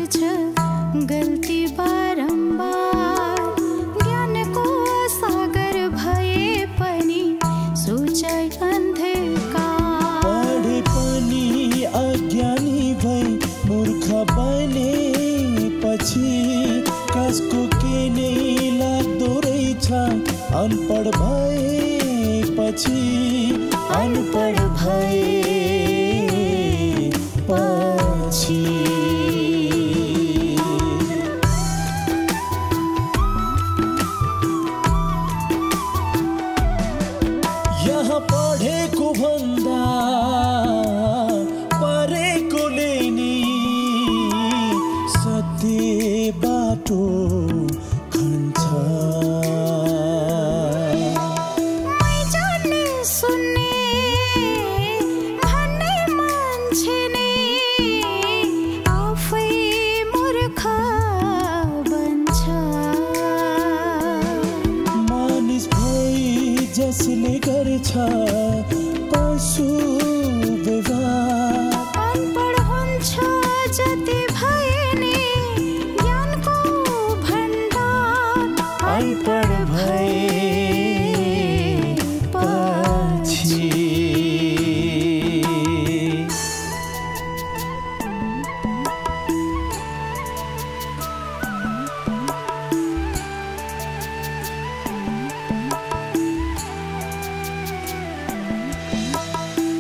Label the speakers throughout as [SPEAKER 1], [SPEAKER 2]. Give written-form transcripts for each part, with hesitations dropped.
[SPEAKER 1] गर्छ गल्ती बारम्बार ज्ञानको सागर भए पनि सोचाइ अन्धकार
[SPEAKER 2] पढे पनि अज्ञानी भई मूर्ख बनेपछि कसको के नै लाग्दो रहेछ अनपढ भएपछि अनपढ भएपछि यहाँ पढेको भन्दा परेकोले नि सत्य बाटो खन्छ जसले गर्छ पशु व्यवहार
[SPEAKER 1] अनपढ हुन्छ जति भए नि ज्ञानको भण्डार
[SPEAKER 2] अनपढ भएपछि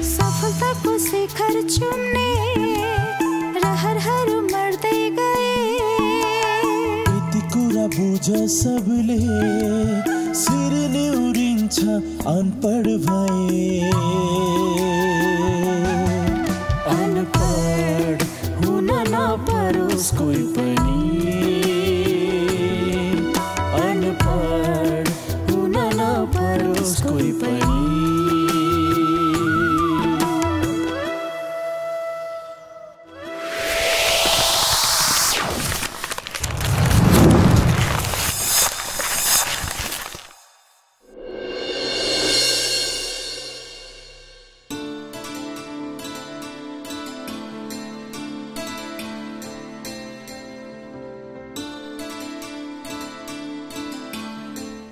[SPEAKER 1] सफलताको शिखर चुम्ने रहरहरू मर्दै गए
[SPEAKER 2] यति कुरा बुझ सबले शिर निहुरिन्छ अनपढ भए अनपढ हुन नपरोस् कोही पनि अनपढ हुन नपरोस् कोही पनि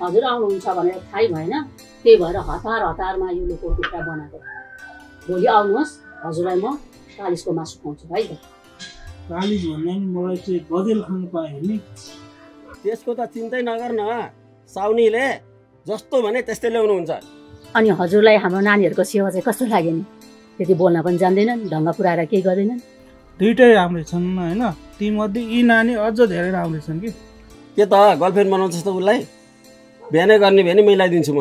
[SPEAKER 3] हजुर आउनुहुन्छ भनेर थाहै भएन त्यही भएर हतारमा यो लोको टुक्रा बनाएको भोलि आउनुहोस् हजुरलाई म कालिजको मासु खुवाउँछु है त
[SPEAKER 4] कालिज भन्दा नि मलाई चाहिँ गदेल खानु पाएँ नि
[SPEAKER 5] त्यसको त चिन्तै नगर न साउनीले जस्तो भने त्यस्तै ल्याउनुहुन्छ
[SPEAKER 3] अनि हजुरलाई हाम्रो नानीहरूको सेवा चाहिँ कस्तो लाग्यो नि त्यति बोल्न पनि जान्दैनन् ढङ्ग पुऱ्याएर केही गर्दैनन्
[SPEAKER 4] दुइटै राम्रै छन् होइन तीमध्ये यी नानी अझ धेरै राम्रै छन् कि
[SPEAKER 5] के त गर्लफ्रेन्ड बनाउँछस् त उसलाई बिहानै गर्ने भने मिलाइदिन्छु म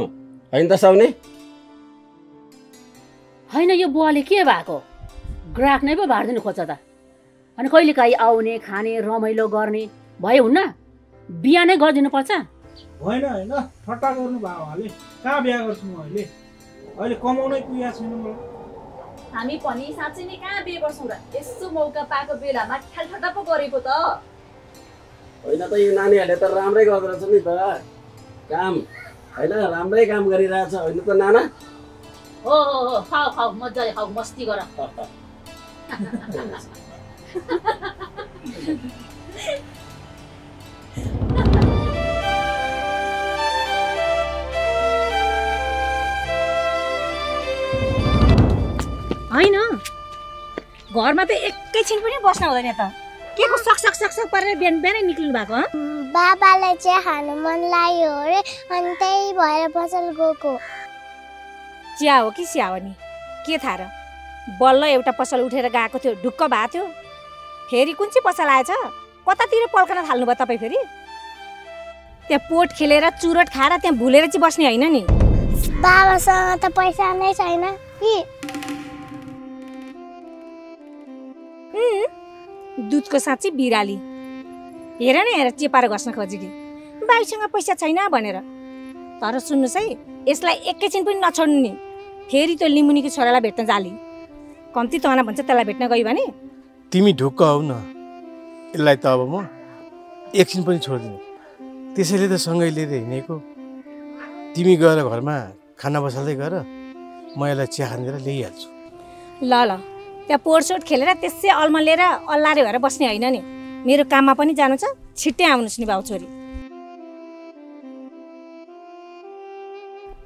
[SPEAKER 5] होइन त साउनी
[SPEAKER 3] होइन यो बुवाले के भएको ग्राहक नै पो भाँडिदिनु खोज्छ त अनि कहिलेकाहीँ आउने खाने रमाइलो गर्ने भए हुन्न बिहा नै गरिदिनु पर्छ
[SPEAKER 4] होइन होइन ठट्टा गर्नु भयो हाले कहाँ बिहा गर्छु म अहिले अहिले कमाउनै पुगेको छैन मलाई
[SPEAKER 6] हामी पनि साँच्चै नै कहाँ बिहे गर्छौँ र यसो मौका पाएको बेलामा ख्यालठट्टा पो गरेको त
[SPEAKER 5] होइन त यो नानीहरूले त राम्रै गर्दो रहेछ नि त काम होइन राम्रै काम गरिरहेछ होइन त नाना
[SPEAKER 3] हो हो हो खाऊ खाऊ मजाले खाऊ मस्ती गर
[SPEAKER 6] होइन घरमा त एकैछिन पनि बस्न हुँदैन त के को सक सक सक सक परेर बिहान बिहानै निक्लिनु भएको
[SPEAKER 7] बाबालाई चाहिँ खानु मन लाग्यो अरे अनि त्यही भएर पसल गएको
[SPEAKER 6] चिया हो कि स्या हो नि के थाहा र बल्ल एउटा पसल उठेर गएको थियो ढुक्क भएको थियो फेरि कुन चाहिँ पसल आएछ कतातिर पल्कन थाल्नुभयो तपाईँ फेरि त्यहाँ पोट खेलेर चुरोट खाएर त्यहाँ भुलेर चाहिँ बस्ने होइन नि
[SPEAKER 7] बाबासँग त पैसा नै छैन कि
[SPEAKER 6] दुधको साँच्ची बिराली हेर न हेर चेपाएर घस्न खोजेकी बाइसँग पैसा छैन भनेर तर सुन्नुहोस् है यसलाई एकैछिन पनि नछोड्नु नि फेरि त्यो लिमुनीको छोरालाई भेट्न जाली कम्ती तहना भन्छ त्यसलाई भेट्न गयो भने
[SPEAKER 8] तिमी ढुक्क हौ न यसलाई त अब म एकछिन पनि छोड्दिनँ त्यसैले त सँगै लिएर हिँडेको तिमी गएर घरमा खाना बसाल्दै गर म यसलाई चिया खानेर ल्याइहाल्छु
[SPEAKER 6] ल ल त्यहाँ पोरसोट खेलेर त्यसै अल्मलिएर अल्लारे भएर बस्ने होइन नि मेरो काममा पनि जानु छ, छिट्टै आउनुहोस् नि बाउ छोरी।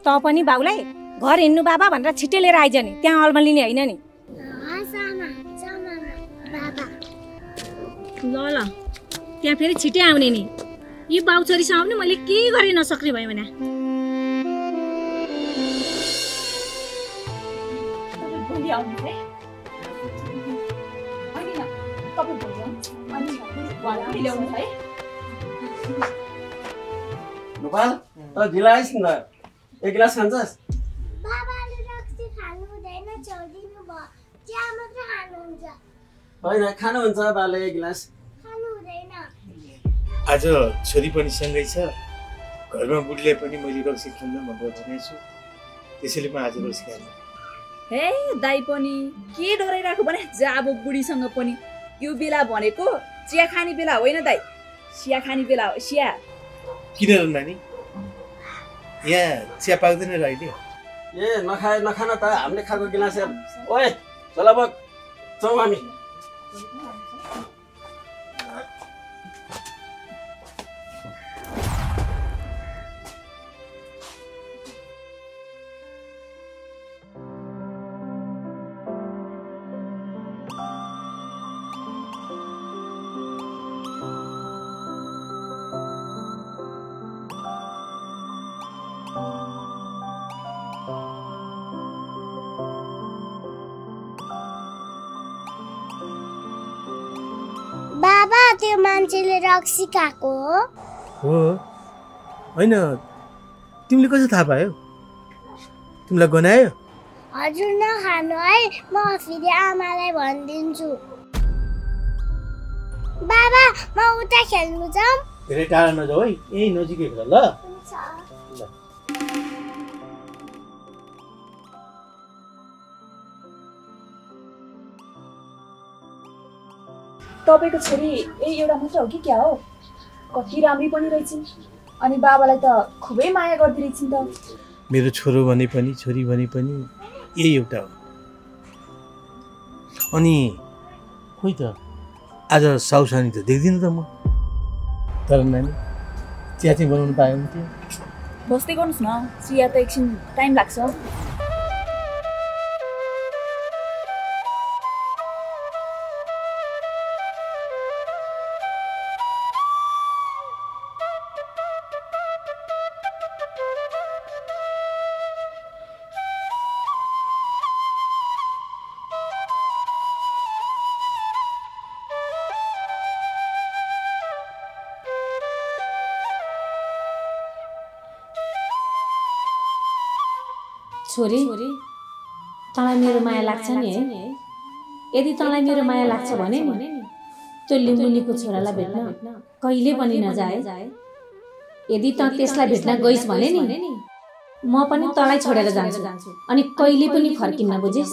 [SPEAKER 6] त पनि बाउलाई घर हिँड्नु बाबा भनेर छिट्टै लिएर आइज नि, त्यहाँ अल्मा लिने होइन नि। ल त्यहाँ फेरि छिट्टै आउने नि। यी बाउ छोरीसँग पनि मैले केही गरे नसक्ने भयो भने
[SPEAKER 5] गोपाल त ढिला आइस् नि त, एक गिलास खान्छस्?
[SPEAKER 7] बाबाले रक्सी खानु हुँदैन, छोडिदिनु भयो, चिया मात्र खानुहुन्छ।
[SPEAKER 5] होइन खानुहुन्छ बाले एक गिलास।
[SPEAKER 7] खानु हुँदैन।
[SPEAKER 8] आज छोरी पनि सँगै छ, घरमा बुढीले पनि मैले रक्सी खान्न भनेर भनेको छु, त्यसैले म आज रक्सी खान्छु।
[SPEAKER 9] हे दाइ पनि के डराइरहेको भने जाबो बुढीसँग पनि यो बेला भनेको चिया खाने बेला होइन दाइ, चिया खाने बेला हो। चिया
[SPEAKER 8] किन र नानी, यहाँ चिया पाक्दैन र अहिले?
[SPEAKER 5] ए नखान त हामीले खाएको गिलास। ओए चल अब जाउँ हामी।
[SPEAKER 7] बाबा त्यो मान्छेले रक्सी खाएको
[SPEAKER 8] हो? होइन, तिमीले कसो थाहा पायो? तिमीलाई गनायो?
[SPEAKER 7] हजुर नखानु है, म फेरि आमालाई भनिदिन्छु। बाबा म उता खेल्नु जाऊँ?
[SPEAKER 8] धेरै टाढा नजाऊ है, यही नजिकै खेल ल।
[SPEAKER 9] तपाईँको छोरी यही एउटा मात्र हो कि क्या हो? कति राम्री पनि रहेछन्, अनि बाबालाई त खुबै माया गर्दिरहेछन् त।
[SPEAKER 8] मेरो छोरो भने पनि छोरी भने पनि यही एउटा हो। अनि खोइ त आज साउसानी त देख्दिनँ त म। तर नानी चिया चाहिँ बनाउनु पायो हुन्थ्यो।
[SPEAKER 9] बस्दै गर्नुहोस् न, चिया त एकछिन टाइम लाग्छ।
[SPEAKER 6] छोरी, तँलाई मेरो माया लाग्छ नि है? यदि तँलाई मेरो माया लाग्छ भने नि त्यो लिम्बुनीको छोरालाई भेट्न कहिले पनि नजाए। यदि तँ त्यसलाई भेट्न गइस् भने नि म पनि तँलाई छोडेर जान्छु, अनि कहिले पनि फर्किन्न, बुझिस्?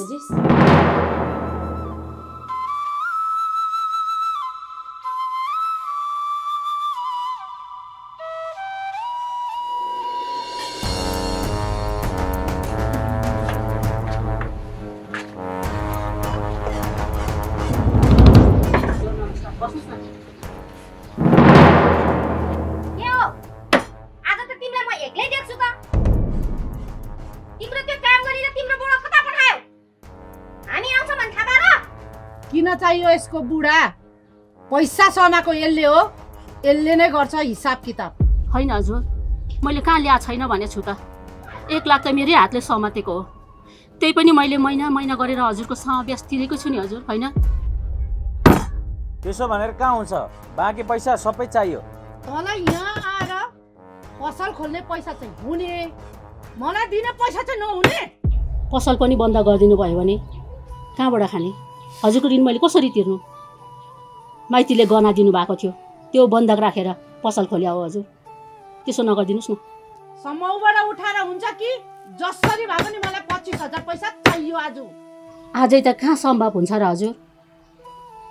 [SPEAKER 10] किन चाहियो यसको बुढा? पैसा समाको यसले हो, यसले नै गर्छ हिसाब किताब।
[SPEAKER 3] होइन हजुर, मैले कहाँ ल्याएको छैन भने छु त। 1 लाख त मेरै हातले समातेको हो, त्यही पनि मैले महिना महिना गरेर हजुरको समावेश तिरेको छु नि हजुर। होइन
[SPEAKER 11] त्यसो भनेर कहाँ हुन्छ, बाँकी पैसा सबै चाहियो।
[SPEAKER 10] तँलाई यहाँ आएर पसल खोल्ने पैसा चाहिँ हुने, मलाई दिने पैसा चाहिँ नहुने।
[SPEAKER 3] पसल पनि बन्द गरिदिनु भयो भने कहाँबाट खाने? हजुरको ऋण मैले कसरी तिर्नु? माइतीले गहना दिनुभएको थियो, त्यो बन्धक राखेर पसल खोल्या हो हजुर। त्यसो नगरिदिनुहोस् न।
[SPEAKER 10] समूहबाट उठाएर हुन्छ कि जसरी भए पनि मलाई 25,000 पैसा चाहियो आज।
[SPEAKER 3] आजै त कहाँ सम्भव हुन्छ र हजुर?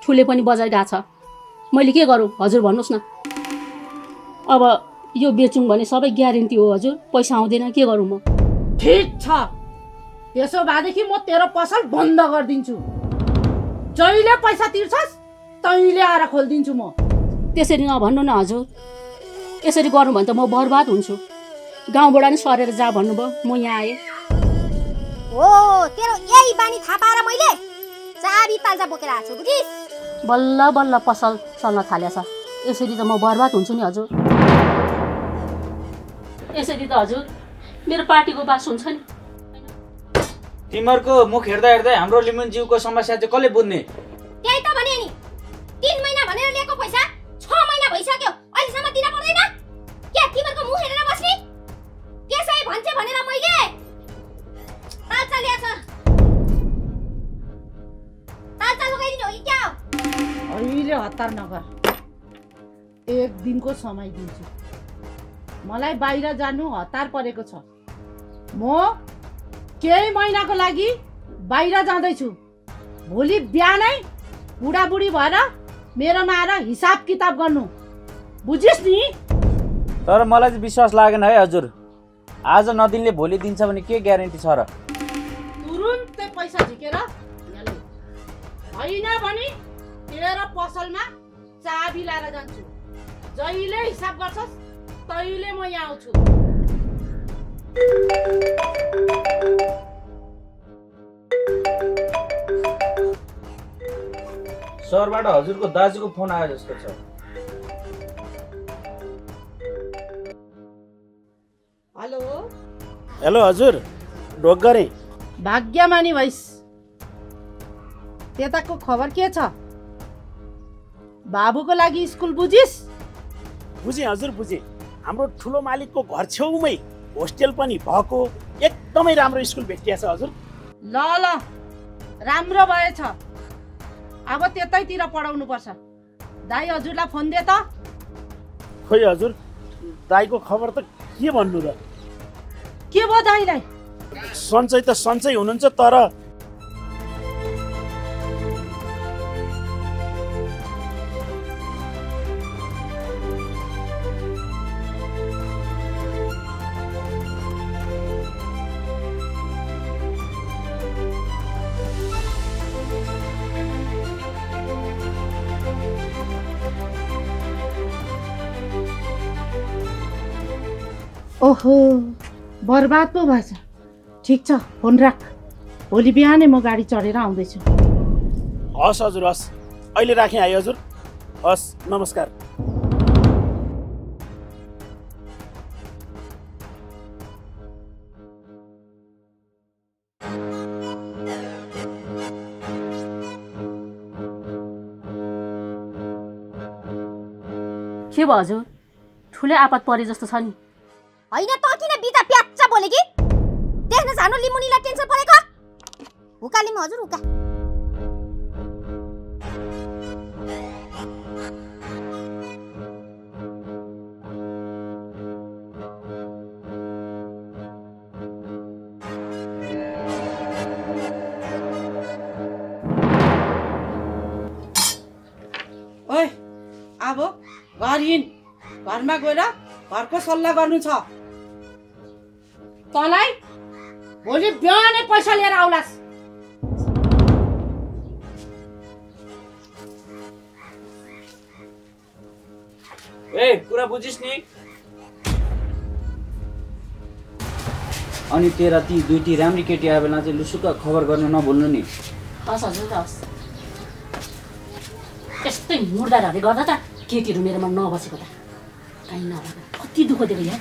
[SPEAKER 3] ठुले पनि बजार गएको छ, मैले के गरौँ हजुर भन्नुहोस् न। अब यो बेचौँ भने सबै ग्यारेन्टी हो हजुर, पैसा आउँदैन, के गरौँ म?
[SPEAKER 10] ठिक छ, यसो भएदेखि म तेरो पसल बन्द गरिदिन्छु। जहिले पैसा तिर्छस् तैले आएर खोलिदिन्छु म।
[SPEAKER 3] त्यसरी नभन्नु न हजुर। यसरी गर्नु भने त म बर्बाद हुन्छु। गाउँबाट नि सरेर जा भन्नुभयो, म यहाँ आएँ।
[SPEAKER 6] हो तेरो यही बानी थाहा पाएर मैले चाबी पाल्जा बोकेर आएको छु बुझिस्।
[SPEAKER 3] बल्ल बल्ल पसल चल्न थालेछ। यसरी त म बर्बाद हुन्छु नि हजुर। यसरी त हजुर मेरो पार्टीको बात सुन्छ नि।
[SPEAKER 11] तिमीहरूको मुख हेर्दा हेर्दै हाम्रो लिमुन जीवको समस्या चाहिँ कसले बुझ्ने?
[SPEAKER 6] त्यही त भने नि 3 महिना भनेर लिएको पैसा 6 महिना भइसक्यो, अहिलेसम्म दिन पर्दैन? के तिमीहरूको मुख हेरेर बस्ने? त्यसै भन्छ भनेर मैले तालचा ल्याछ। तालचा लगाइदिनु हो क्या?
[SPEAKER 10] अहिले हतार नगर, 1 दिनको समय दिन्छु। मलाई बाहिर जानु हतार परेको छ। म केही महिनाको लागि बाहिर जाँदैछु। भोलि बिहानै बुढाबुढी भएर मेरोमा आएर हिसाब किताब गर्नु, बुझिस् नि?
[SPEAKER 11] तर मलाई चाहिँ विश्वास लागेन है हजुर। आज नदिनले भोलि दिन्छ भने के ग्यारेन्टी छ र?
[SPEAKER 10] तुरुन्तै पैसा झिकेर होइन भने तेरो पसलमा चाबी लाएर जान्छु। जहिले हिसाब गर्छस् तैले म यहाँ आउँछु।
[SPEAKER 11] सरबाट हजुरको दाजुको फोन आयो जस्तो छ।
[SPEAKER 10] हेलो
[SPEAKER 12] हेलो हजुर, ढोक गरेँ।
[SPEAKER 10] भाग्यमानी भइस्। त्यताको खबर के छ? बाबुको लागि स्कुल बुझिस्?
[SPEAKER 12] बुझेँ हजुर, बुझेँ। हाम्रो ठुलो मालिकको घर छेउमै होस्टेल पनि भएको एकदमै राम्रो स्कुल भेटिएछ हजुर।
[SPEAKER 10] ल ल राम्रो भएछ। अब त्यतैतिर पढाउनु पर्छ। दाइ हजुरलाई फोन दे त।
[SPEAKER 12] खोइ हजुर, दाइको खबर त के भन्नु र?
[SPEAKER 10] के भयो दाइलाई?
[SPEAKER 12] सन्चै त सन्चै हुनुहुन्छ, तर
[SPEAKER 10] ओहो बर्बाद पो भएछ। ठिक छ, फोन राख। भोलि बिहानै म गाडी चढेर आउँदैछु।
[SPEAKER 12] हस् हजुर, हस्। अहिले राखेँ है हजुर। हस्, नमस्कार।
[SPEAKER 3] के भयो हजुर? ठुलै आपत परे जस्तो छ नि।
[SPEAKER 6] होइन त किन बिता प्याच्चा बोले कि? देख्न जानु लिमुनीलाई टेन्सन परेको? हुका लिमु हजुर, हुका।
[SPEAKER 10] ओइ अब घर हिँड। घरमा गएर घरको सल्लाह गर्नु छ। तँलाई भोलि बिहानै पैसा लिएर आउलास्।
[SPEAKER 11] ए कुरा बुझिस् नि? अनि तेरा ती दुईटी राम्री केटी आए बेला चाहिँ लुसुक्क खबर गर्नु नभुल्नु नि।
[SPEAKER 3] हस् हजुर, हस्। यस्तै मुर्दाहरूले गर्दा त केटीहरू मेरोमा नबसेको त काहीँ नभएर कति दुःख दिएको यहाँ।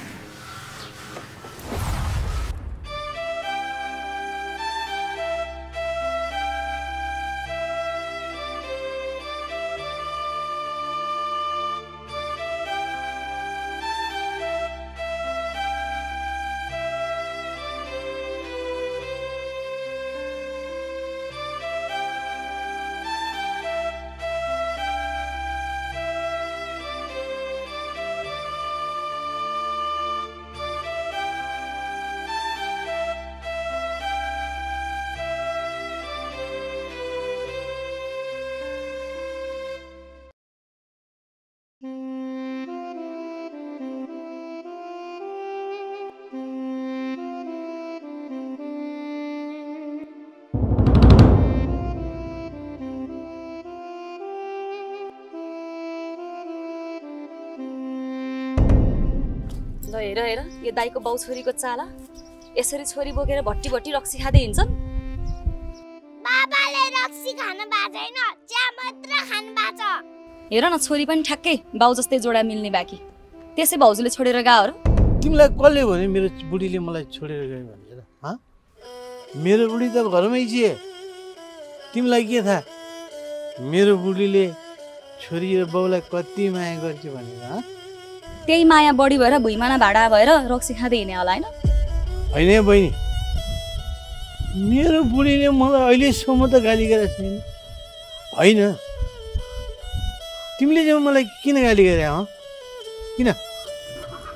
[SPEAKER 13] हेर हेर यो दाइको बाउ छोरीको चाला यसरी छोरी बोकेर भट्टी भट्टी रक्सी खाँदै हिँड्छन्।
[SPEAKER 7] बाबाले रक्सी खान बाँचेन, चिया मात्र खान बाँच।
[SPEAKER 13] हेर न छोरी पनि ठ्याक्कै बाउ जस्तै जोडा मिल्ने बाँकी, त्यसै भाउजूले छोडेर गयो र।
[SPEAKER 8] तिमीलाई कसले भन्यो मेरो बुढीले मलाई छोडेर गयो भनेर? मेरो बुढी त घरमै थिए, तिमीलाई के थाहा मेरो बुढीले छोरी र बाउलाई कति माया गर्छ भनेर?
[SPEAKER 13] त्यही माया बढी भएर भुइँमाना भाडा भएर रक्सी खाँदै हिँड्ने होला होइन?
[SPEAKER 8] होइन बहिनी, मेरो बुढीले मलाई अहिलेसम्म त गाली गरेको छैन। होइन तिमीले चाहिँ मलाई किन गाली गरे? किन?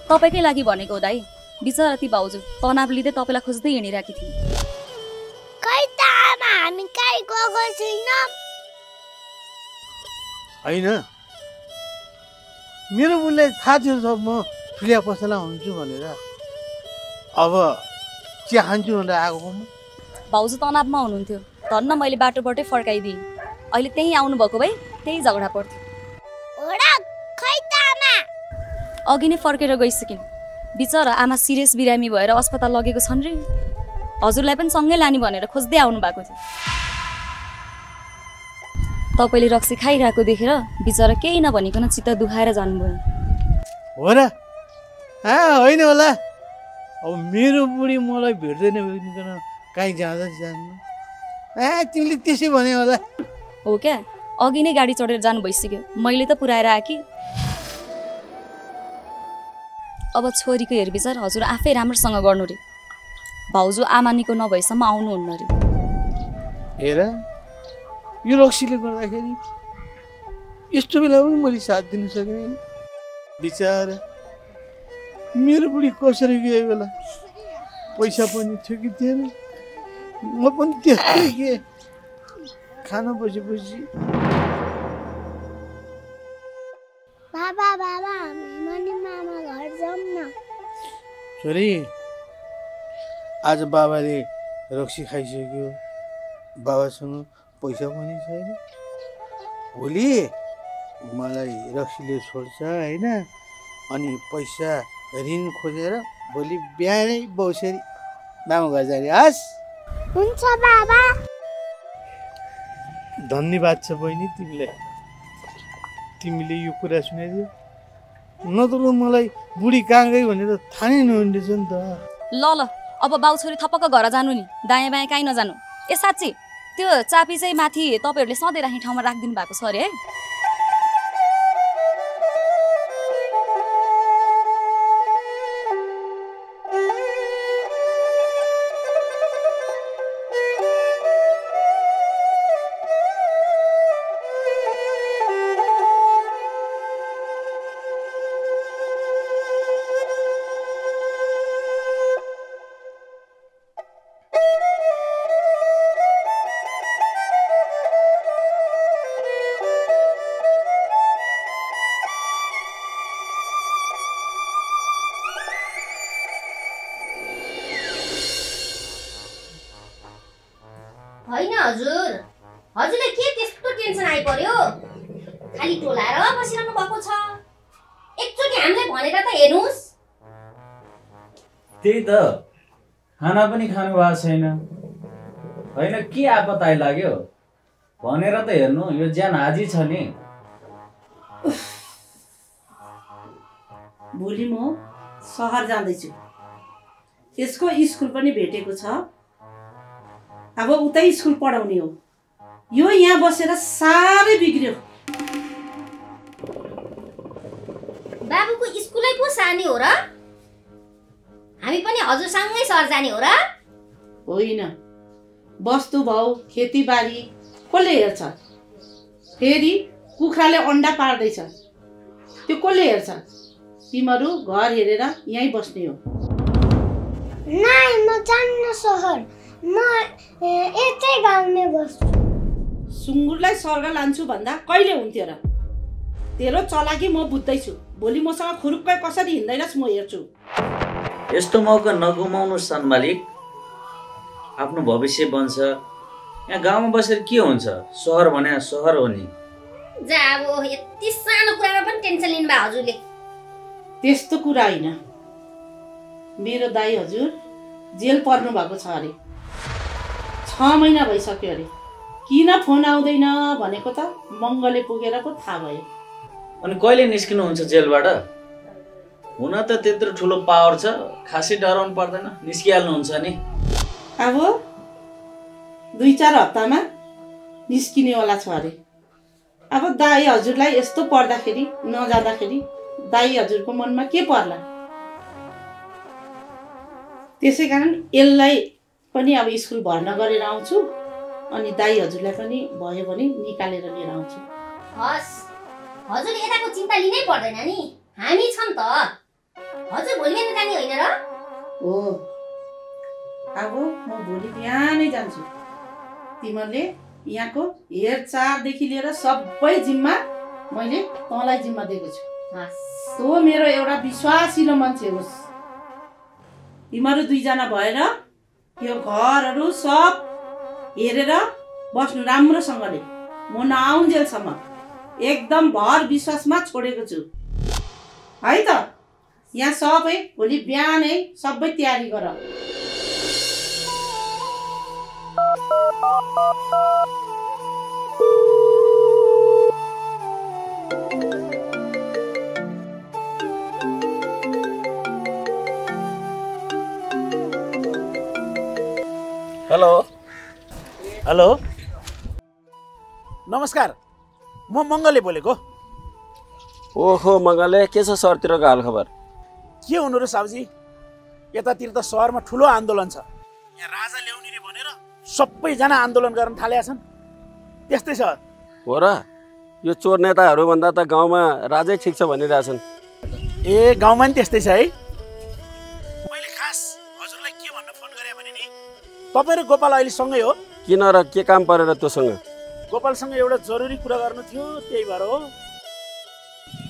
[SPEAKER 13] तपाईँकै लागि भनेको दाइ, बिचरा ती भाउजू तनाव लिँदै तपाईँलाई खोज्दै हिँडिरहेकी थिइन्।
[SPEAKER 7] खै त आमा, हामी कहीँ गएको छैनौँ।
[SPEAKER 8] होइन मेरो बुढीलाई थाहा थियो सब म ठुलिया पसला हुन्छु भनेर, अब चिया खान्छु भनेर आएको म।
[SPEAKER 13] भाउजू तनावमा हुनुहुन्थ्यो, धन्न मैले बाटोबाटै फर्काइदिएँ। अहिले त्यहीँ आउनुभएको भए त्यही झगडा पर्थ्यो। अघि नै फर्केर गइसकिन्, बिचरा आमा सिरियस बिरामी भएर अस्पताल लगेको छन् रे। हजुरलाई पनि सँगै लाने भनेर खोज्दै आउनु भएको थियो। तपाईँले रक्सी खाइरहेको देखेर बिचरा केही नभनिकन चित्त दुखाएर जानुभयो।
[SPEAKER 8] हो र? होइन होला, अब मेरो बुढी मलाई भेट्दैन भनिकन कहीँ जाँदा जान्नु। तिमीले त्यसै भने होला।
[SPEAKER 13] हो क्या, अघि नै गाडी चढेर जानु भइसक्यो, मैले त पुऱ्याएर आएँ कि। अब छोरीको हेरविचार हजुर आफै राम्रोसँग गर्नु रे। भाउजू आमा निको नभएसम्म आउनुहुन्न रे।
[SPEAKER 8] हेर यो रक्सीले गर्दाखेरि यस्तो बेला पनि मैले साथ दिन सकेँ। बिचारा मेरो बुढी कसरी गयो बेला, पैसा पनि थियो कि थिएन, म पनि त्यस्तै के खाना बसेपछि।
[SPEAKER 7] बाबा बाबा हामी मनी मामा घर जाऊँ न।
[SPEAKER 8] छोरी आज बाबाले रक्सी खाइसक्यो, बाबासँग पैसा पनि छैन। भोलि मलाई रक्सीले छोड्छ होइन, अनि पैसा ऋण खोजेर भोलि बिहानै बौसरी मामा घर जाने। हस्
[SPEAKER 7] हुन्छ बाबा।
[SPEAKER 8] धन्यवाद छ बहिनी तिमीलाई, तिमीले यो कुरा सुनाइदियो, नत्र मलाई बुढी कहाँ गई भनेर थाहा नै नहुन्थेछ नि त।
[SPEAKER 13] ल ल अब बाउ छोरी थपक्क घर जानु नि, दायाँ बायाँ काहीँ नजानु। ए साँच्ची त्यो चापी चाहिँ माथि तपाईँहरूले सधैँ राख्ने ठाउँमा राखिदिनु भएको छ अरे है?
[SPEAKER 14] होइन हजुर, हजुरलाई के त्यस्तो टेन्सन आइपर्यो? खाली टोलाएर बसिरहनु भएको छ। एकचोटि हामीलाई भनेर त हेर्नुहोस्।
[SPEAKER 11] त्यही त, खाना पनि खानु भएको छैन। होइन के आपत आइलाग्यो भनेर त हेर्नु, यो ज्यान हाजी छ नि।
[SPEAKER 10] भोलि म सहर जाँदैछु, यसको स्कुल पनि भेटेको छ। अब उतै स्कुल पढाउने हो, यो यहाँ बसेर साह्रै बिग्रियो।
[SPEAKER 14] बाबुको स्कुलै पो सार्ने हो र? हामी पनि हजुरसँगै सहर जाने हो र?
[SPEAKER 10] होइन, वस्तु भाउ खेतीबारी कसले हेर्छ? फेरि कुखुराले अन्डा पार्दैछ, त्यो कसले हेर्छ? तिमीहरू घर हेरेर यहीँ बस्ने हो।
[SPEAKER 7] नाइ म जान्न सहर, म यतै गाउँमै बस्छु।
[SPEAKER 10] सुँगुरलाई स्वर्ग लान्छु भन्दा कहिले हुन्थ्यो र? तेरो चलाकी म बुझ्दैछु, भोलि मसँग खुरुक्कै कसरी हिँड्दैनस् म हेर्छु।
[SPEAKER 11] यस्तो मौका नगुमाउनु सन मालिक, आफ्नो भविष्य बन्छ। यहाँ गाउँमा बसेर के हुन्छ? सहर भने सहर हो नि।
[SPEAKER 14] जा अब यति सानो कुरामा पनि टेन्सन लिनु भयो हजुरले।
[SPEAKER 10] त्यस्तो कुरा होइन, मेरो दाई हजुर जेल पर्नु भएको छ अरे। 6 महिना भइसक्यो अरे। किन फोन आउँदैन भनेको त मङ्गले पुगेर पो थाहा भयो।
[SPEAKER 11] अनि कहिले निस्किनुहुन्छ जेलबाट? हुन त त्यत्रो ठुलो पावर छ, खासै डराउनु पर्दैन, निस्किहाल्नुहुन्छ नि।
[SPEAKER 10] अब 2-4 हप्तामा निस्किनेवाला छ अरे। अब दाई हजुरलाई यस्तो पर्दाखेरि नजाँदाखेरि दाई हजुरको मनमा के पर्ला? त्यसै कारण यसलाई पनि अब स्कुल भर्ना गरेर आउँछु अनि दाई हजुरलाई पनि भयो भने निकालेर लिएर आउँछु।
[SPEAKER 14] हस्, हजुर यताको चिन्ता लिनै पर्दैन नि, हामी छौँ त। हजुर भोलि बिहान जाने होइन र?
[SPEAKER 10] हो, अब म भोलि बिहानै जान्छु। तिमीहरूले यहाँको हेरचाहदेखि लिएर सबै जिम्मा मैले तँलाई जिम्मा दिएको छु। तँ मेरो एउटा विश्वासिलो मान्छे होस्। तिमीहरू 2 जना भएर यो घरहरू सब हेरेर बस्नु राम्रोसँगले। म नआउन्जेलसम्म एकदम भर विश्वासमा छोडेको छु है त। यहाँ सबै भोलि बिहानै सबै तयारी गर।
[SPEAKER 12] हेलो हेलो नमस्कार, म मङ्गलले बोलेको।
[SPEAKER 5] ओहो मङ्गले, के छ सहरतिरको हालखबर?
[SPEAKER 12] के हुनु र साउजी, यतातिर त सहरमा ठुलो आन्दोलन छ। यहाँ राजा ल्याउने रे भनेर सबैजना आन्दोलन गर्न थालेका छन्। त्यस्तै छ।
[SPEAKER 5] हो र? यो चोर नेताहरूभन्दा त गाउँमा राजै ठिक छ भनिरहेछन्।
[SPEAKER 12] ए गाउँमा नि त्यस्तै छ है। मैले खास हजुरलाई के भन्न फोन गरेँ भने नि, तपाईँ र गोपाल अहिले सँगै हो?
[SPEAKER 5] किन र, के काम परेर तँसँग?
[SPEAKER 12] गोपालसँग एउटा जरुरी कुरा गर्नु थियो, त्यही भएर हो।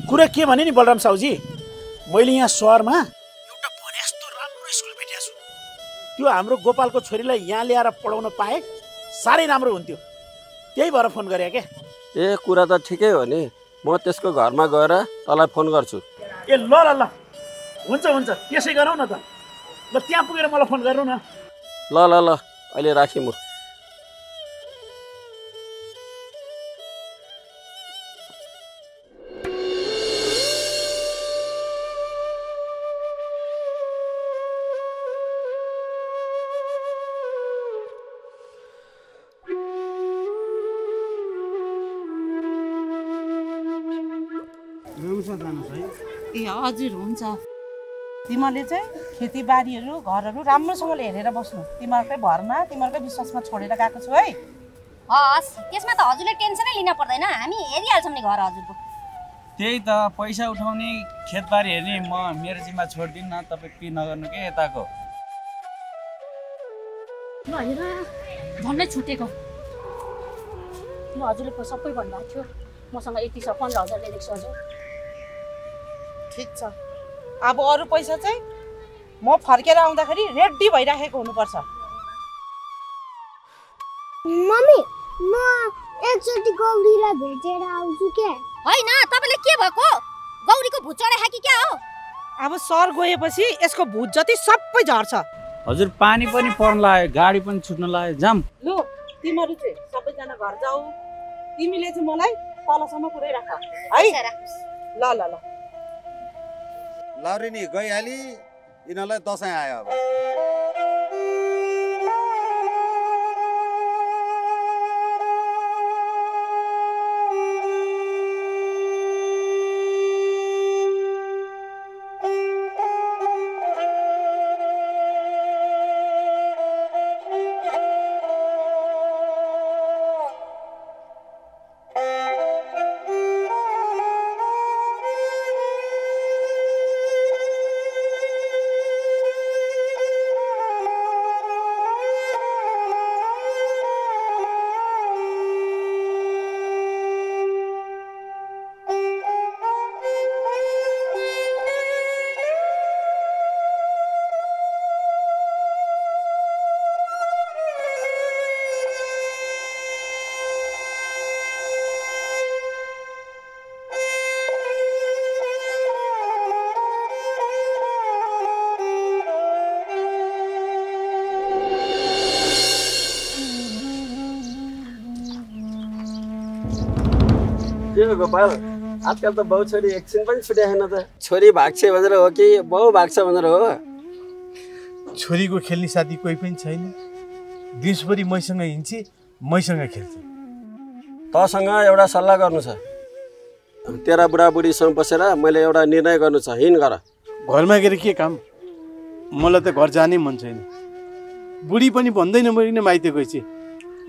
[SPEAKER 12] कुरा के भने नि बलराम साउजी, मैले यहाँ सहरमा एउटा भने जस्तो राम्रो स्कुल भेटेको छु। त्यो हाम्रो गोपालको छोरीलाई यहाँ ल्याएर पढाउन पाए साह्रै राम्रो हुन्थ्यो। त्यही भएर फोन गरेँ क्या।
[SPEAKER 5] ए कुरा त ठिकै हो नि, म त्यसको घरमा गएर तँलाई फोन गर्छु।
[SPEAKER 12] ए ल ल ल, हुन्छ हुन्छ, त्यसै गरौँ न त। ल त्यहाँ पुगेर मलाई फोन गर्नु न।
[SPEAKER 5] ल ल ल, अहिले राखेँ म।
[SPEAKER 10] ए हजुर हुन्छ। तिमीहरूले चाहिँ खेतीबारीहरू घरहरू राम्रोसँगले हेरेर बस्नु। तिमीहरूकै भरमा तिमीहरूकै विश्वासमा छोडेर गएको छु है।
[SPEAKER 14] हस्, त्यसमा त हजुरले टेन्सनै लिन पर्दैन, हामी हेरिहाल्छौँ नि घर हजुरको।
[SPEAKER 11] त्यही त, पैसा उठाउने खेतबारी हेर्ने म मेरो जिम्मा छोडिदिनु न, तपाईँ के नगर्नु के यताको।
[SPEAKER 3] ल हेर, झन्डै छुटेको। ल हजुरले सबै भन्नुभएको थियो, मसँग यति छ, 15,000 ल्याइदिएको छु हजुर।
[SPEAKER 10] ठिक छ। अब अरू पैसा चाहिँ म फर्केर आउँदाखेरि रेडी भइराखेको हुनुपर्छ।
[SPEAKER 7] मम्मी, म एकचोटि गौरीलाई भेटेर आउँछु के?
[SPEAKER 14] होइन, तपाईँले के भएको? गौरीको भुत चढाए कि क्या हो?
[SPEAKER 10] अब सर गएपछि यसको भुत जति सबै झर्छ।
[SPEAKER 11] हजुर पानी पनि पर्न लाग्यो, गाडी पनि छुट्न लाग्यो, जाम।
[SPEAKER 10] लु तिमीहरू चाहिँ सबैजना घर जाऊ। तिमीले चाहिँ मलाई तलसम्म पुऱ्याइराख है। ल ल ल।
[SPEAKER 15] लाउरी नि गइहाली, यिनीहरूलाई दसैँ आयो अब।
[SPEAKER 5] के हो गोपाल आजकल त बाउ छोरी एकछिन पनि छुट्या छैन त छोरी भाग्छ भनेर हो कि बाउ भाग्छ भनेर हो
[SPEAKER 8] छोरीको खेल्ने साथी कोही पनि छैन दिउँसभरि मैसँग हिँड्छ मैसँग खेल्छ
[SPEAKER 5] तसँग एउटा सल्लाह गर्नु छ तेरा बुढाबुढीसँग बसेर मैले एउटा निर्णय गर्नु छ हिँड गर
[SPEAKER 8] घरमा गएर के काम मलाई त घर जानै मन छैन बुढी पनि भन्दैन मैले नै माइती गएपछि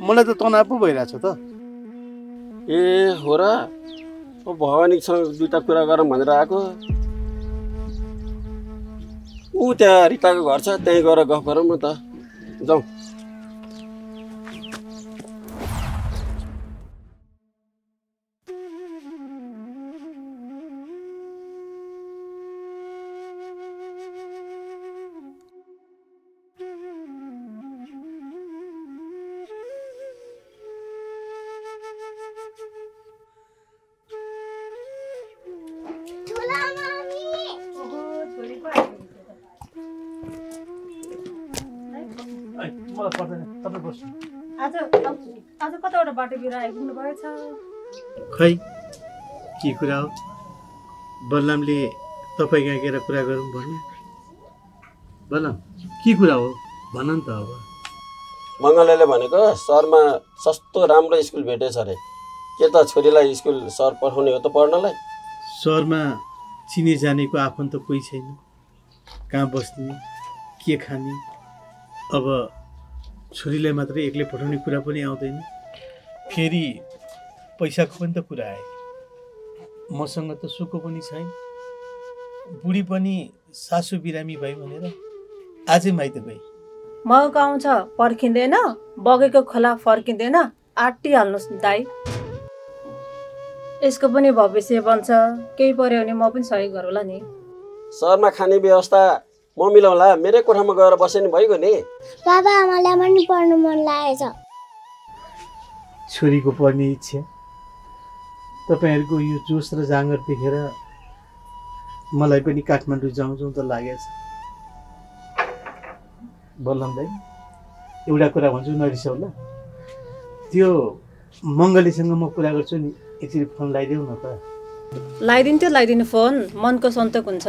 [SPEAKER 8] मलाई त तनाव पो भइरहेछ त
[SPEAKER 5] ए हो र भवानीसँग दुईटा कुरा गरौँ भनेर आएको ऊ त्यहाँ रिताको घर छ त्यहीँ गएर गफ गरौँ न त जाउँ
[SPEAKER 6] आज कताबाट बाटो बिरा आइपुग्नु भएछ
[SPEAKER 8] खै के कुरा हो बलरामले तपाईँ कहाँ गएर कुरा गरौँ भन्यो बलराम के कुरा हो भन नि त अब
[SPEAKER 5] मङ्गलेले भनेको सहरमा सस्तो राम्रो स्कुल भेटेछ अरे के त छोरीलाई स्कुल सहर पठाउने हो त पढ्नलाई
[SPEAKER 8] सहरमा चिने जानेको आफन्त कोही छैन कहाँ बस्ने के खाने अब छोरीलाई मात्रै एक्लै पठाउने कुरा पनि आउँदैन फेरि पैसाको पनि त कुरा आयो मसँग त सुको पनि छैन बुढी पनि सासु बिरामी भयो भनेर आजै माइत गई
[SPEAKER 6] मौका आउँछ पर्खिँदैन बगेको खोला फर्किँदैन आँटिहाल्नुहोस् दाइ यसको पनि भविष्य बन्छ केही पर्यो भने म पनि सहयोग गरौँला नि
[SPEAKER 5] सहरमा खाने व्यवस्था म मिलाउँला मेरै कोठामा गएर बसे नि भइगयो नि
[SPEAKER 7] बाबा आमालाई पनि पढ्नु मन लागेछ
[SPEAKER 8] छोरीको पढ्ने इच्छा तपाईँहरूको यो जोस र जाँगर देखेर मलाई पनि काठमाडौँ जाउँ त लागेछ बलराम दाइ एउटा कुरा भन्छु नरिसाउला त्यो मङ्गलीसँग म कुरा गर्छु नि एकचोटि फोन लगाइदेऊ न त
[SPEAKER 6] लगाइदिनु फोन मनको सन्तोक हुन्छ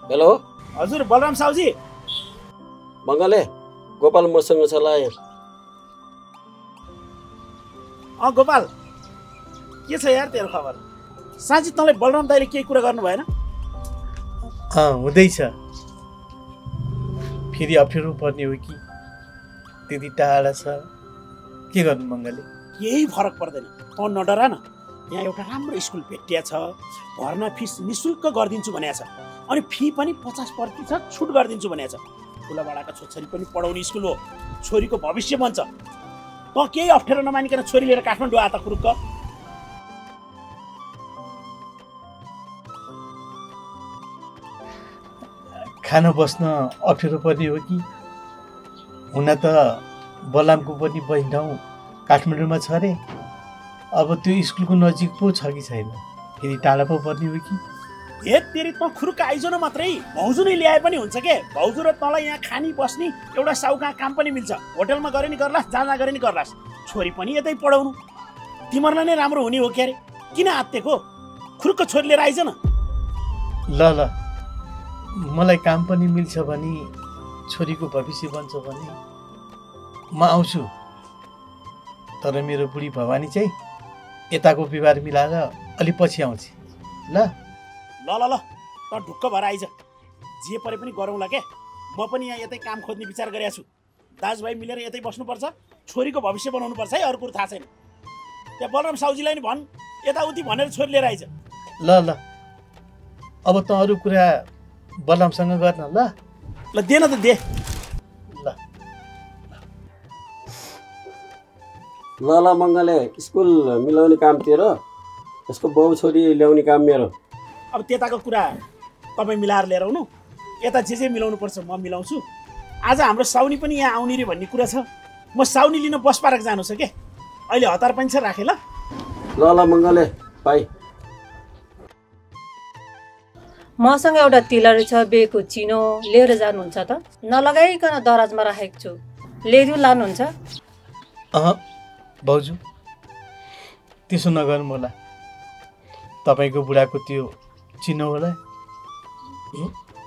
[SPEAKER 5] हेलो
[SPEAKER 12] हजुर बलराम साउजी
[SPEAKER 5] मङ्गले गोपाल मसँग छ ल
[SPEAKER 12] गोपाल के छ यार तेरो खबर साँच्ची तँलाई बलराम दाइले केही कुरा गर्नु भएन
[SPEAKER 8] हुँदैछ फेरि अप्ठ्यारो पर्ने हो कि त्यति टाढा छ के गर्नु मङ्गले
[SPEAKER 12] केही फरक पर्दैन तँ नडरा न यहाँ एउटा राम्रो स्कुल भेटिया छ भर्ना फिस निशुल्क गरिदिन्छु भनेको छ अनि फी पनि 50% छुट गरिदिन्छु भनेको छ ठुलाबडाका छोरी पनि पढाउने स्कुल हो छोरीको भविष्य बन्छ तँ केही अप्ठ्यारो नमानिकन छोरी लिएर काठमाडौँ आ त खुरुक्क
[SPEAKER 8] खान बस्न अप्ठ्यारो पर्ने हो कि हुन त बलरामको पनि बहिनी ठाउँ काठमाडौँमा छ अरे अब त्यो स्कुलको नजिक पो छ कि छैन फेरि टाढा पो पर्ने हो कि
[SPEAKER 12] हे तेरी तँ खुरुक्क आइज न मात्रै भाउजू नै ल्याए पनि हुन्छ के भाउजू र तँलाई यहाँ खानी बस्ने एउटा साउका काम पनि मिल्छ होटलमा गरे नि गर्लास् जहाँ गरे नि गर्लास् छोरी पनि यतै पढाउनु तिमीहरूलाई नै राम्रो हुने हो के अरे किन आत्तेको खुरुक्क छोरी लिएर आइज न
[SPEAKER 8] ल मलाई काम पनि मिल्छ भने छोरीको भविष्य बन्छ भने म आउँछु तर मेरो बुढी भवानी चाहिँ यताको व्यवहार मिलाएर अलि पछि आउँछ ल
[SPEAKER 12] ल ल ल त ढुक्क भएर आइज जे परे पनि गरौँला के म पनि यहाँ यतै काम खोज्ने विचार गरेको छु दाजुभाइ मिलेर यतै बस्नुपर्छ छोरीको भविष्य बनाउनुपर्छ है अरू कुरो थाहा छैन त्यहाँ बलराम साउजीलाई नि भन् यताउति भनेर छोरी लिएर आइज
[SPEAKER 8] ल अब त अरू कुरा बलरामसँग गर्न ल
[SPEAKER 12] दे न त दे
[SPEAKER 5] ल मङ्गले स्कुल मिलाउने काम तेरो यसको बाउ छोरी ल्याउने काम मेरो
[SPEAKER 12] अब त्यताको कुरा तपाईँ मिलाएर लिएर आउनु यता जे मिलाउनु पर्छ म मिलाउँछु आज हाम्रो साउनी पनि यहाँ आउने रे भन्ने कुरा छ म साउनी लिन बस पार्क जानु छ के अहिले हतार पनि छ राखेँ ल
[SPEAKER 5] मङ्गले भाइ
[SPEAKER 16] मसँग एउटा तिलहरी छ, बेको चिनो लिएर जानुहुन्छ त? नलगाइकन दराजमा राखेको छु, ल्याइदिउ लानुहुन्छ?
[SPEAKER 8] भाउजू त्यसो नगर्नु होला। तपाईँको बुढाको त्यो चिनो होला,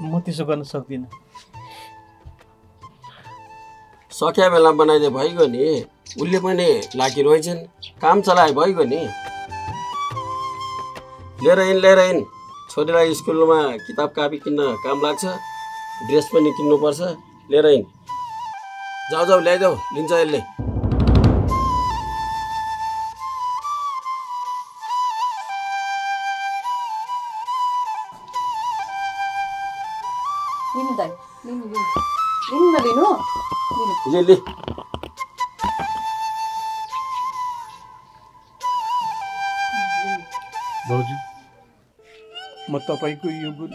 [SPEAKER 8] म त्यसो गर्न सक्दिनँ।
[SPEAKER 5] सकिया बेला बनाइदिए भइगयो नि, उसले पनि लाकी रहेछन्, काम चलाए भइगयो नि। लिएर हिँड, छोरीलाई स्कुलमा किताब कापी किन्न काम लाग्छ, ड्रेस पनि किन्नुपर्छ, लिएर हिँड। जाऊ ल्याइदेऊ, लिन्छ यसले। ले
[SPEAKER 8] भाउजू म तपाईँको यो गुण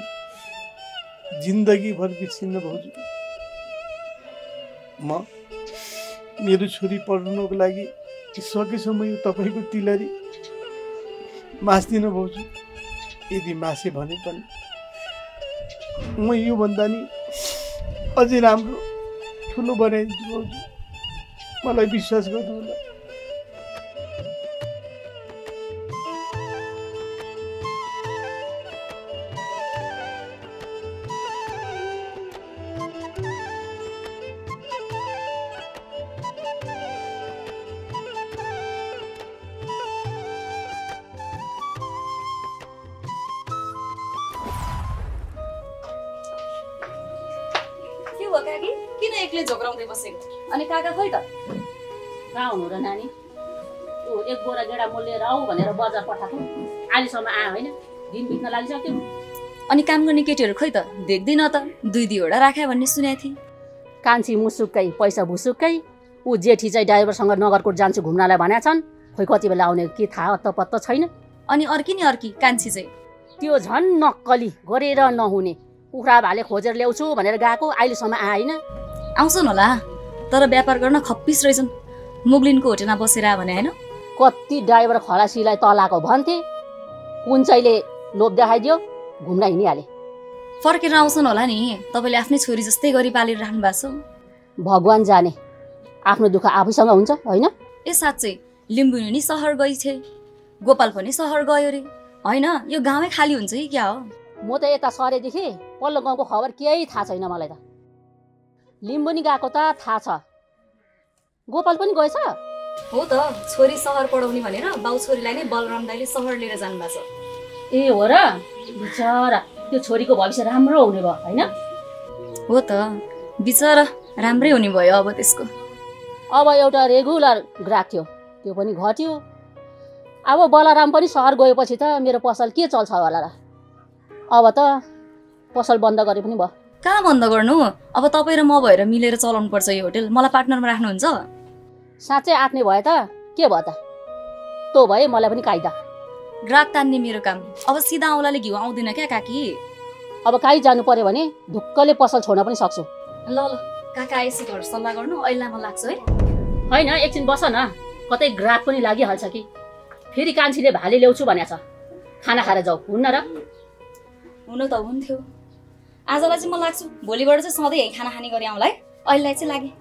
[SPEAKER 8] जिन्दगीभर बिर्सिन्न भाउजू। म मेरो छोरी पढ्नुको लागि सकेसम्म यो तपाईँको तिलहरी मास्दिनँ भाउजू। यदि मासे भने पनि म योभन्दा नि अझै राम्रो ठुलो बनाइदिन्छु भाउजू, मलाई विश्वास गर्नु होला।
[SPEAKER 13] किन एक्लै झोक्राउँदै बसेको? अनि काका खोइ त?
[SPEAKER 3] कहाँ हुनु र नानी? ऊ एक बोरा गेडा म लिएर आऊ भनेर बजार पठाएको, अहिलेसम्म आयो होइन? दिन बित्न लागिसक्यो।
[SPEAKER 13] अनि काम गर्ने केटीहरू खोइ त? देख्दैन त, दुई दुईवटा राख्या भन्ने सुनेको थिएँ।
[SPEAKER 3] कान्छी मुसुक्कै पैसा भुसुक्कै, ऊ जेठी चाहिँ ड्राइभरसँग नगरकोट जान्छु घुम्नलाई भनेका छन्, खोइ कति बेला आउने के थाहा पत्ता छैन।
[SPEAKER 13] अनि अर्की कान्छी चाहिँ
[SPEAKER 3] त्यो झन् नक्कली गरेर नहुने, कुखुरा भाले खोजेर ल्याउँछु भनेर गएको, अहिलेसम्म आएन।
[SPEAKER 13] आउँछन् होला, तर व्यापार गर्न खप्पिस रहेछन्। मुगलिनको होटेलमा बसेर भने होइन?
[SPEAKER 3] कति ड्राइभर खलासीलाई तलाएको भन्थे, कुन चाहिँले लोभ देखाइदियो, घुम्न हिँडिहाले।
[SPEAKER 13] फर्केर आउँछन् होला नि, तपाईँले आफ्नै छोरी जस्तै गरी पालेर राख्नु भएको छ।
[SPEAKER 3] भगवान जाने, आफ्नो दुःख आफैसँग हुन्छ होइन?
[SPEAKER 13] ए साँच्चै लिम्बुनी नि सहर गई छे, गोपाल पनि सहर गयो रे होइन? यो गाउँमै खाली हुन्छ कि क्या हो?
[SPEAKER 3] म त यता सरेदेखि पल्लो गाउँको खबर केही थाहा छैन मलाई त। लिम्बुनी गएको त थाहा छ, गोपाल पनि गएछ?
[SPEAKER 13] हो त, छोरी सहर पढाउने भनेर बाउ छोरीलाई नै बलराम दाइले सहर लिएर जानु भएको छ।
[SPEAKER 3] ए हो र? बिचरा त्यो छोरीको भविष्य राम्रो हुने भयो होइन?
[SPEAKER 13] हो त, बिचरा राम्रै हुने भयो अब त्यसको।
[SPEAKER 3] अब एउटा रेगुलर ग्राहक थियो, त्यो पनि घट्यो। अब बलराम पनि सहर गएपछि त मेरो पसल के चल्छ होला र? अब त पसल बन्द गरे पनि भयो।
[SPEAKER 13] कहाँ बन्द गर्नु, अब तपाईँ र म भएर मिलेर चलाउनु पर्छ यो होटेल। मलाई पार्टनरमा राख्नुहुन्छ?
[SPEAKER 3] साँच्चै आँट्ने भयो त के भयो त? तँ भए मलाई पनि काइदा।
[SPEAKER 13] ग्राहक तान्ने मेरो काम, अब सिधा औँलाले घिउ आउँदैन क्या काकी।
[SPEAKER 3] अब काहीँ जानु पर्यो भने ढुक्कले पसल छोड्न पनि सक्छु।
[SPEAKER 13] ल काका आएपछि घर सल्लाह गर्नु, अहिले म लाग्छु है।
[SPEAKER 3] होइन एकछिन बस न, कतै ग्राहक पनि लागिहाल्छ कि। फेरि कान्छीले भाले ल्याउँछु भनेको छ, खाना खाएर जाऊ, हुन्न र?
[SPEAKER 13] हुन त हुन्थ्यो, आजलाई चाहिँ म लाग्छु, भोलिबाट चाहिँ सधैँ यही खाना खाने गरी आउँला है। अहिलेलाई चाहिँ लागे।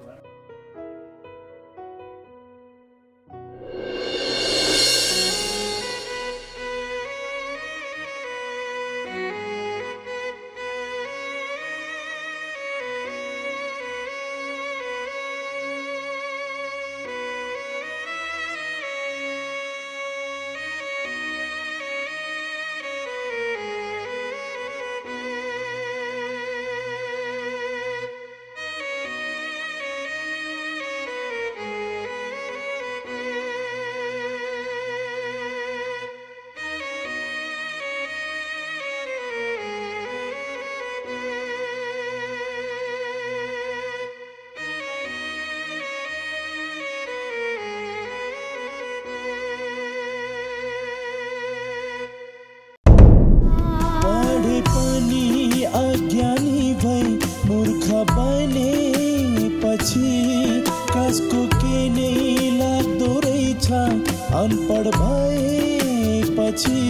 [SPEAKER 2] अनपढ भएपछि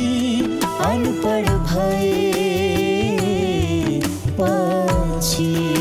[SPEAKER 2] पछि